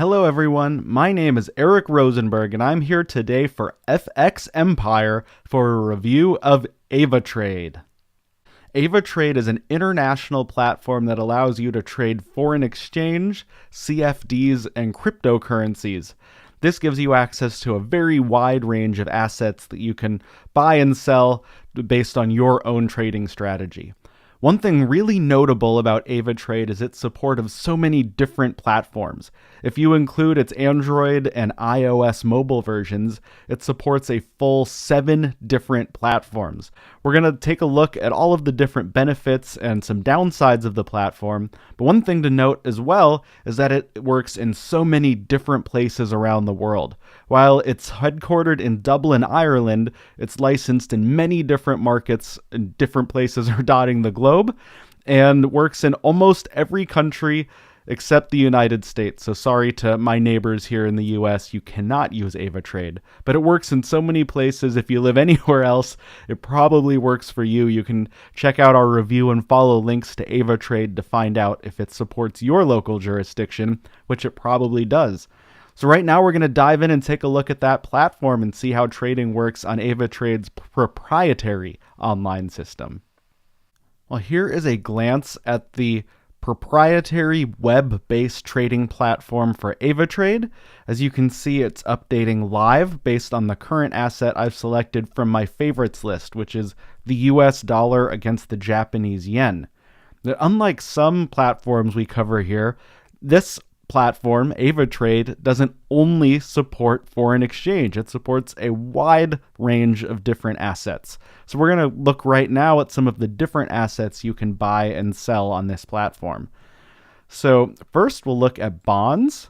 Hello everyone, my name is Eric Rosenberg and I'm here today for FXEmpire for a review of AvaTrade. AvaTrade is an international platform that allows you to trade foreign exchange, CFDs, and cryptocurrencies. This gives you access to a very wide range of assets that you can buy and sell based on your own trading strategy. One thing really notable about AvaTrade is its support of so many different platforms. If you include its Android and iOS mobile versions, it supports a full 7 different platforms. We're going to take a look at all of the different benefits and some downsides of the platform, but one thing to note as well is that it works in so many different places around the world. While it's headquartered in Dublin, Ireland, it's licensed in many different markets in different places dotting the globe, and works in almost every country except the United States. So sorry to my neighbors here in the US, you cannot use AvaTrade, but it works in so many places. If you live anywhere else, it probably works for you. You can check out our review and follow links to AvaTrade to find out if it supports your local jurisdiction, which it probably does. So right now we're going to dive in and take a look at that platform and see how trading works on AvaTrade's proprietary online system. Well, here is a glance at the proprietary web-based trading platform for AvaTrade. As you can see, it's updating live based on the current asset I've selected from my favorites list, which is the US dollar against the Japanese yen. Now, unlike some platforms we cover here, this platform, AvaTrade, doesn't only support foreign exchange. It supports a wide range of different assets. So we're going to look right now at some of the different assets you can buy and sell on this platform. So first we'll look at bonds.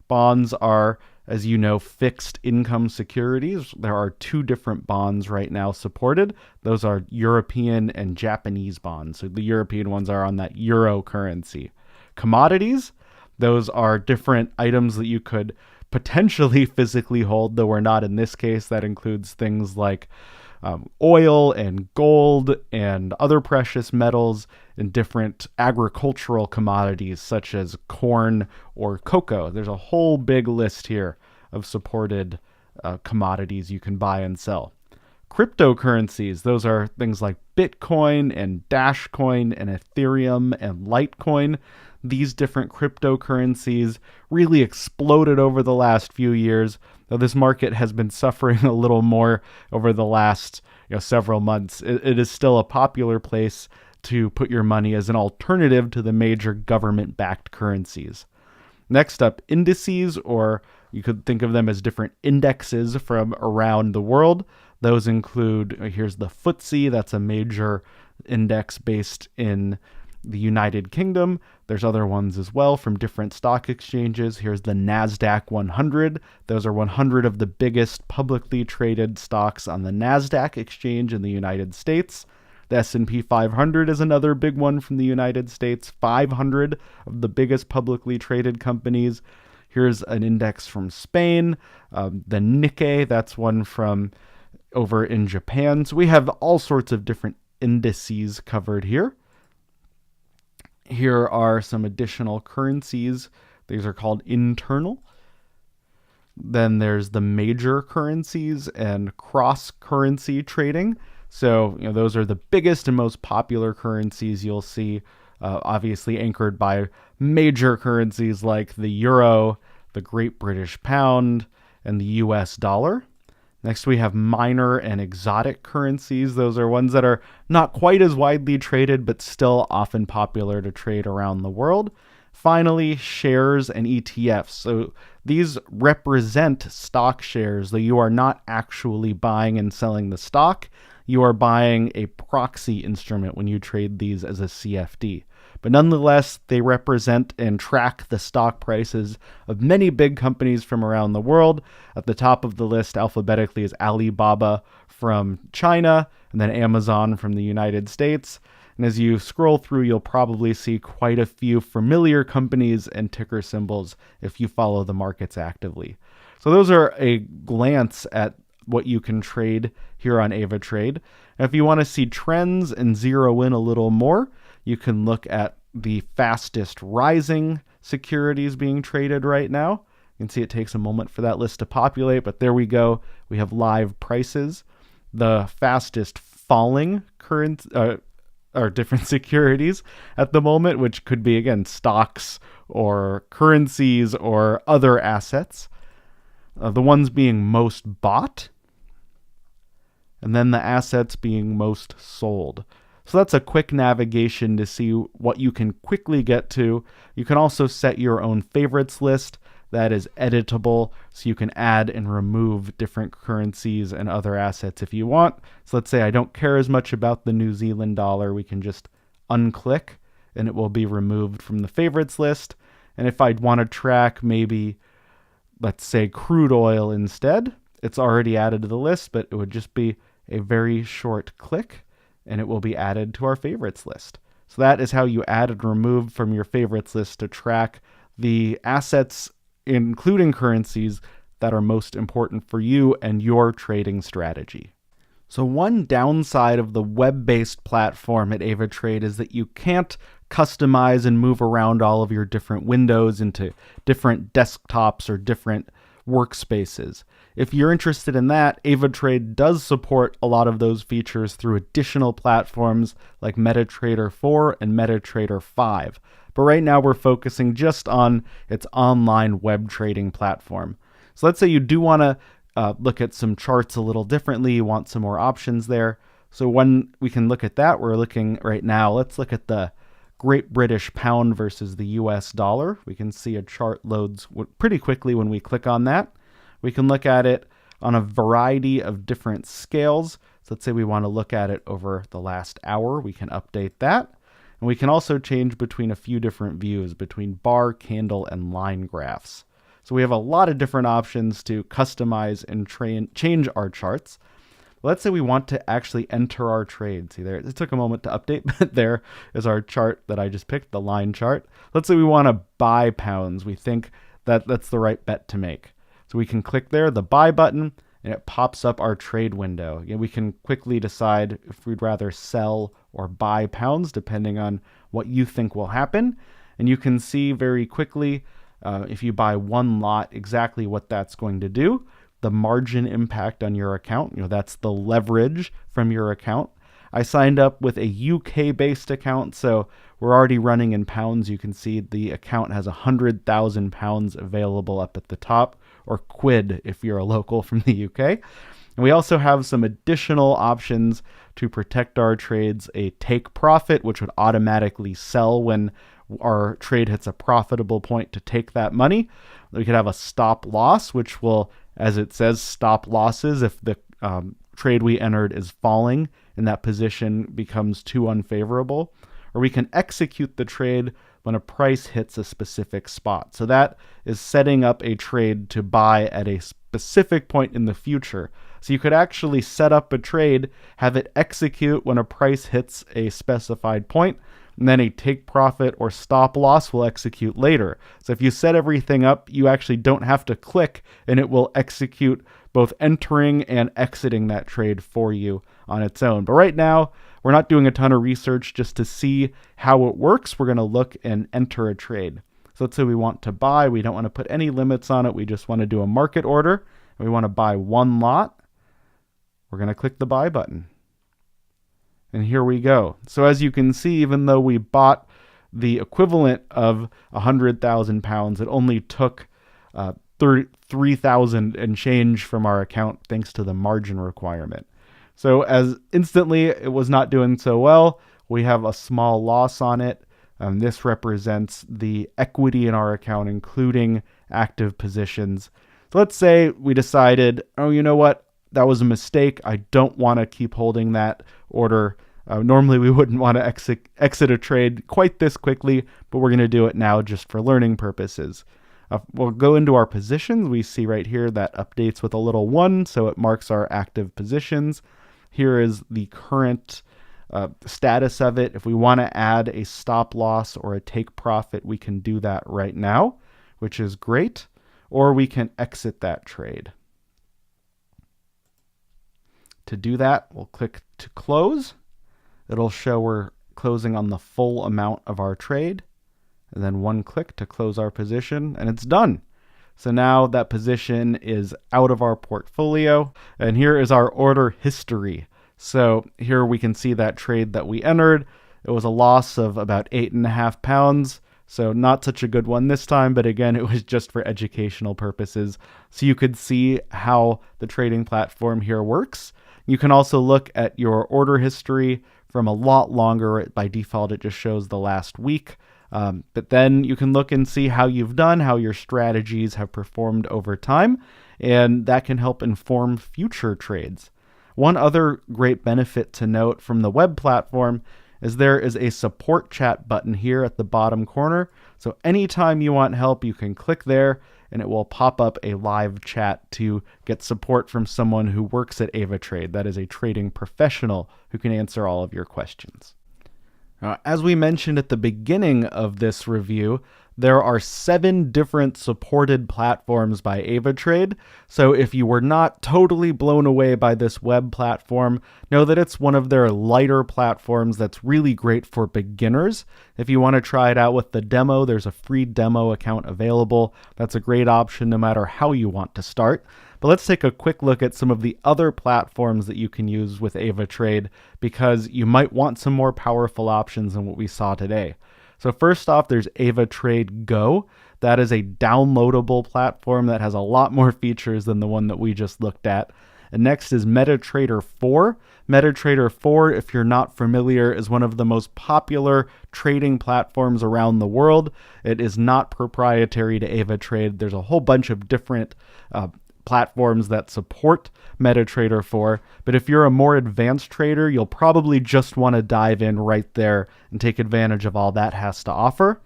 Bonds are, as you know, fixed income securities. There are 2 different bonds right now supported. Those are European and Japanese bonds. So the European ones are on that euro currency. Commodities, those are different items that you could potentially physically hold, though we're not in this case. That includes things like oil and gold and other precious metals and different agricultural commodities such as corn or cocoa. There's a whole big list here of supported commodities you can buy and sell. Cryptocurrencies, those are things like Bitcoin and Dashcoin and Ethereum and Litecoin. These different cryptocurrencies really exploded over the last few years, though this market has been suffering a little more over the last several months. It is still a popular place to put your money as an alternative to the major government-backed currencies. Next up, indices, or you could think of them as different indexes from around the world. Those include, here's the FTSE, that's a major index based in the United Kingdom. There's other ones as well from different stock exchanges. Here's the Nasdaq 100. Those are 100 of the biggest publicly traded stocks on the Nasdaq exchange in the United States. The S&P 500 is another big one from the United States. 500 of the biggest publicly traded companies. Here's an index from Spain. The Nikkei, that's one from over in Japan. So we have all sorts of different indices covered here. Here are some additional currencies. These are called internal. Then there's the major currencies and cross-currency trading. So, those are the biggest and most popular currencies you'll see, obviously anchored by major currencies like the euro, the Great British Pound, and the US dollar. Next, we have minor and exotic currencies. Those are ones that are not quite as widely traded, but still often popular to trade around the world. Finally, shares and ETFs. So these represent stock shares, though you are not actually buying and selling the stock. You are buying a proxy instrument when you trade these as a CFD. But nonetheless, they represent and track the stock prices of many big companies from around the world. At the top of the list alphabetically is Alibaba from China, and then Amazon from the United States. And as you scroll through, you'll probably see quite a few familiar companies and ticker symbols if you follow the markets actively. So those are a glance at what you can trade here on AvaTrade. If you want to see trends and zero in a little more, you can look at the fastest rising securities being traded right now. You can see it takes a moment for that list to populate, but there we go. We have live prices. The fastest falling are different securities at the moment, which could be, again, stocks or currencies or other assets. The ones being most bought, and then the assets being most sold. So that's a quick navigation to see what you can quickly get to. You can also set your own favorites list that is editable, so you can add and remove different currencies and other assets if you want. So let's say I don't care as much about the New Zealand dollar. We can just unclick and it will be removed from the favorites list. And if I'd want to track maybe, let's say, crude oil instead, it's already added to the list, but it would just be a very short click and it will be added to our favorites list. So that is how you add and remove from your favorites list to track the assets, including currencies, that are most important for you and your trading strategy. So one downside of the web-based platform at AvaTrade is that you can't customize and move around all of your different windows into different desktops or different workspaces. If you're interested in that, AvaTrade does support a lot of those features through additional platforms like MetaTrader 4 and MetaTrader 5. But right now we're focusing just on its online web trading platform. So let's say you do want to look at some charts a little differently, you want some more options there. So when we can look at that, we're looking right now, let's look at the Great British Pound versus the US dollar. We can see a chart loads pretty quickly when we click on that. We can look at it on a variety of different scales. So let's say we want to look at it over the last hour. We can update that. And we can also change between a few different views, between bar, candle, and line graphs. So we have a lot of different options to customize and change our charts. Let's say we want to actually enter our trade. See there, it took a moment to update, but there is our chart that I just picked, the line chart. Let's say we want to buy pounds. We think that that's the right bet to make. So we can click there, the buy button, and it pops up our trade window. We can quickly decide if we'd rather sell or buy pounds, depending on what you think will happen. And you can see very quickly, if you buy one lot, exactly what that's going to do. The margin impact on your account, that's the leverage from your account. I signed up with a UK-based account, so we're already running in pounds. You can see the account has 100,000 pounds available up at the top, or quid if you're a local from the UK. And we also have some additional options to protect our trades, a take profit, which would automatically sell when our trade hits a profitable point to take that money. We could have a stop loss, which will, as it says, stop losses if the trade we entered is falling and that position becomes too unfavorable. Or we can execute the trade when a price hits a specific spot. So that is setting up a trade to buy at a specific point in the future. So you could actually set up a trade, have it execute when a price hits a specified point, and then a take profit or stop loss will execute later. So if you set everything up, you actually don't have to click, and it will execute both entering and exiting that trade for you on its own. But right now, we're not doing a ton of research just to see how it works. We're going to look and enter a trade. So let's say we want to buy. We don't want to put any limits on it. We just want to do a market order. And we want to buy one lot. We're going to click the buy button. And here we go. So as you can see, even though we bought the equivalent of 100,000 pounds, it only took 3,000 and change from our account thanks to the margin requirement. So as instantly it was not doing so well, we have a small loss on it. This represents the equity in our account, including active positions. So let's say we decided, oh, you know what? That was a mistake. I don't want to keep holding that order. Normally we wouldn't want to exit a trade quite this quickly, but we're going to do it now just for learning purposes. We'll go into our positions. We see right here that updates with a little 1, so it marks our active positions. Here is the current status of it. If we want to add a stop loss or a take profit, we can do that right now, which is great. Or we can exit that trade. To do that, we'll click to close. It'll show we're closing on the full amount of our trade. And then one click to close our position, and it's done. So now that position is out of our portfolio, and here is our order history. So here we can see that trade that we entered. It was a loss of about £8.5. So not such a good one this time, but again, it was just for educational purposes. So you could see how the trading platform here works. You can also look at your order history from a lot longer. By default, it just shows the last week. But then you can look and see how you've done, how your strategies have performed over time, and that can help inform future trades. One other great benefit to note from the web platform is there is a support chat button here at the bottom corner. So anytime you want help, you can click there and it will pop up a live chat to get support from someone who works at AvaTrade. That is a trading professional who can answer all of your questions. As we mentioned at the beginning of this review, there are 7 different supported platforms by AvaTrade. So if you were not totally blown away by this web platform, know that it's one of their lighter platforms that's really great for beginners. If you want to try it out with the demo, there's a free demo account available. That's a great option no matter how you want to start. But let's take a quick look at some of the other platforms that you can use with AvaTrade, because you might want some more powerful options than what we saw today. So first off, there's AvaTrade Go. That is a downloadable platform that has a lot more features than the one that we just looked at. And next is MetaTrader 4. MetaTrader 4, if you're not familiar, is one of the most popular trading platforms around the world. It is not proprietary to AvaTrade. There's a whole bunch of different platforms that support MetaTrader 4, but if you're a more advanced trader, you'll probably just want to dive in right there and take advantage of all that has to offer.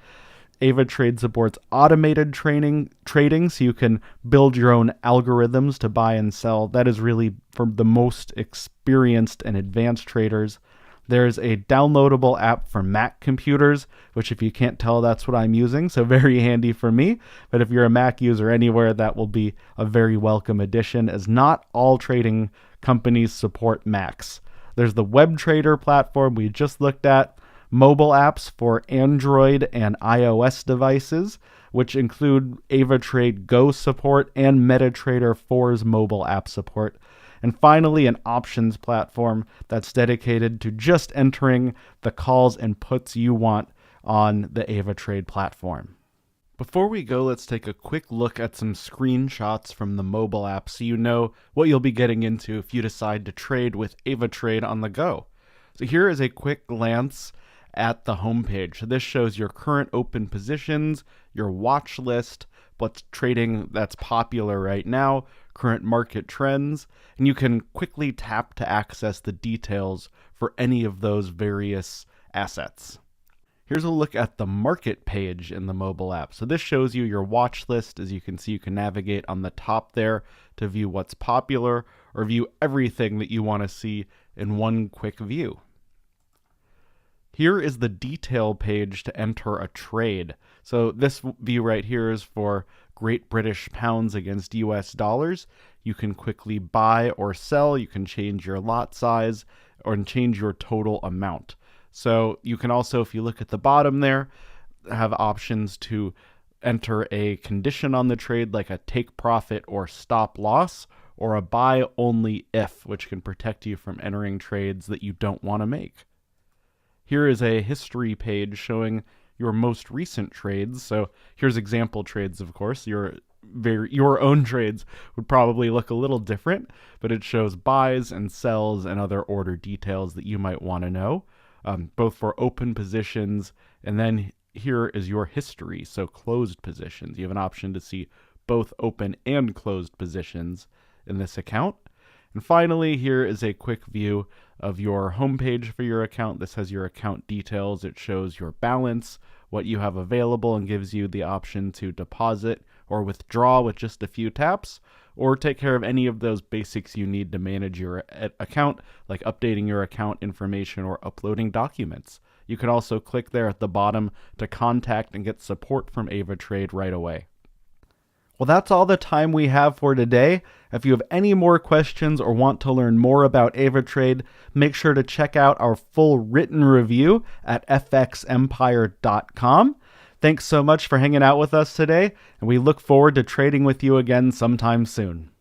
AvaTrade supports automated trading, so you can build your own algorithms to buy and sell. That is really for the most experienced and advanced traders. There's a downloadable app for Mac computers, which if you can't tell, that's what I'm using, so very handy for me. But if you're a Mac user anywhere, that will be a very welcome addition, as not all trading companies support Macs. There's the WebTrader platform we just looked at, mobile apps for Android and iOS devices, which include AvaTrade Go support and MetaTrader 4's mobile app support. And finally, an options platform that's dedicated to just entering the calls and puts you want on the AvaTrade platform. Before we go, let's take a quick look at some screenshots from the mobile app so you know what you'll be getting into if you decide to trade with AvaTrade on the go. So here is a quick glance at the homepage. So this shows your current open positions, your watch list, what's trading that's popular right now, current market trends, and you can quickly tap to access the details for any of those various assets. Here's a look at the market page in the mobile app. So this shows you your watch list. As you can see, you can navigate on the top there to view what's popular or view everything that you want to see in one quick view. Here is the detail page to enter a trade. So this view right here is for Great British pounds against US dollars. You can quickly buy or sell. You can change your lot size or change your total amount. So you can also, if you look at the bottom there, have options to enter a condition on the trade, like a take profit or stop loss, or a buy only if, which can protect you from entering trades that you don't want to make. Here is a history page showing your most recent trades. So here's example trades, of course. Your own trades would probably look a little different, but it shows buys and sells and other order details that you might want to know, both for open positions, and then here is your history, so closed positions. You have an option to see both open and closed positions in this account. And finally, here is a quick view of your homepage for your account. This has your account details. It shows your balance, what you have available, and gives you the option to deposit or withdraw with just a few taps, or take care of any of those basics you need to manage your account, like updating your account information or uploading documents. You can also click there at the bottom to contact and get support from AvaTrade right away. Well, that's all the time we have for today. If you have any more questions or want to learn more about AvaTrade, make sure to check out our full written review at FXEmpire.com. Thanks so much for hanging out with us today, and we look forward to trading with you again sometime soon.